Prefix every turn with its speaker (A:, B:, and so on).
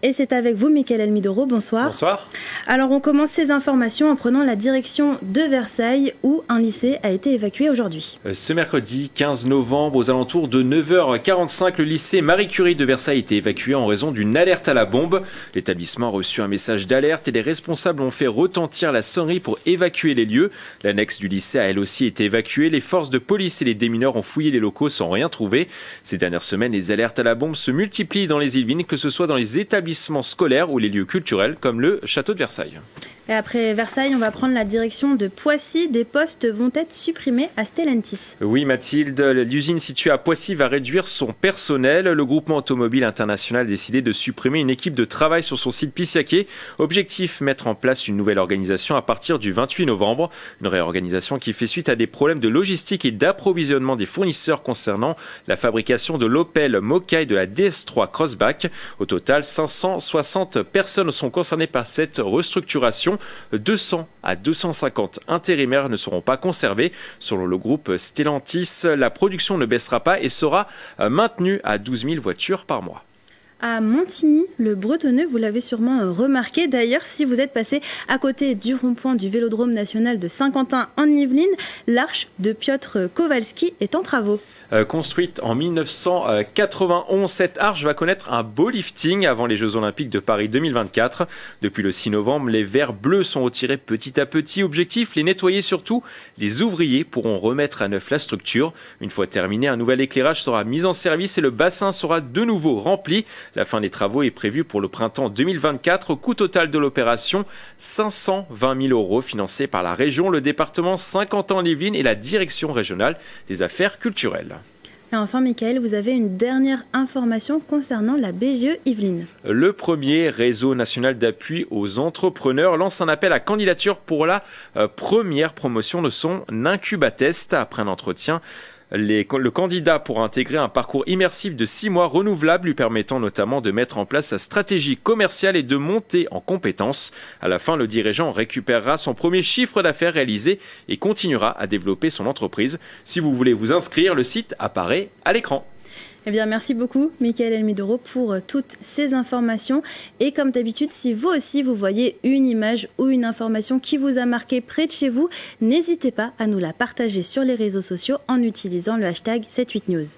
A: Et c'est avec vous, Michael Elmidoro. Bonsoir.
B: Bonsoir.
A: Alors, on commence ces informations en prenant la direction de Versailles, où un lycée a été évacué aujourd'hui.
B: Ce mercredi 15 novembre, aux alentours de 9h45, le lycée Marie Curie de Versailles a été évacué en raison d'une alerte à la bombe. L'établissement a reçu un message d'alerte et les responsables ont fait retentir la sonnerie pour évacuer les lieux. L'annexe du lycée a elle aussi été évacuée. Les forces de police et les démineurs ont fouillé les locaux sans rien trouver. Ces dernières semaines, les alertes à la bombe se multiplient dans les Yvelines, que ce soit dans les établissements scolaires ou les lieux culturels comme le château de Versailles.
A: Et après Versailles, on va prendre la direction de Poissy. Des postes vont être supprimés à Stellantis.
B: Oui Mathilde, l'usine située à Poissy va réduire son personnel. Le groupement automobile international a décidé de supprimer une équipe de travail sur son site Pissiaquet. Objectif, mettre en place une nouvelle organisation à partir du 28 novembre. Une réorganisation qui fait suite à des problèmes de logistique et d'approvisionnement des fournisseurs concernant la fabrication de l'Opel Mokka et de la DS3 Crossback. Au total, 560 personnes sont concernées par cette restructuration. 200 à 250 intérimaires ne seront pas conservés. Selon le groupe Stellantis, la production ne baissera pas et sera maintenue à 12 000 voitures par mois.
A: À Montigny, le Bretonneux, vous l'avez sûrement remarqué. D'ailleurs, si vous êtes passé à côté du rond-point du Vélodrome national de Saint-Quentin en Yvelines, l'arche de Piotr Kowalski est en travaux.
B: Construite en 1991, cette arche va connaître un beau lifting avant les Jeux Olympiques de Paris 2024. Depuis le 6 novembre, les verres bleus sont retirés petit à petit. Objectif, les nettoyer surtout. Les ouvriers pourront remettre à neuf la structure. Une fois terminé, un nouvel éclairage sera mis en service et le bassin sera de nouveau rempli. La fin des travaux est prévue pour le printemps 2024. Coût total de l'opération, 520 000 € financé par la région, le département Saint-Quentin-en-Yvelines et la direction régionale des affaires culturelles.
A: Et enfin, Michael, vous avez une dernière information concernant la BGE Yvelines.
B: Le premier réseau national d'appui aux entrepreneurs lance un appel à candidature pour la première promotion de son Incubatest. Après un entretien, le candidat pourra intégrer un parcours immersif de 6 mois renouvelable, lui permettant notamment de mettre en place sa stratégie commerciale et de monter en compétences. À la fin, le dirigeant récupérera son premier chiffre d'affaires réalisé et continuera à développer son entreprise. Si vous voulez vous inscrire, le site apparaît à l'écran.
A: Eh bien, merci beaucoup, Michael Elmidoro, pour toutes ces informations. Et comme d'habitude, si vous aussi, vous voyez une image ou une information qui vous a marqué près de chez vous, n'hésitez pas à nous la partager sur les réseaux sociaux en utilisant le hashtag 78news.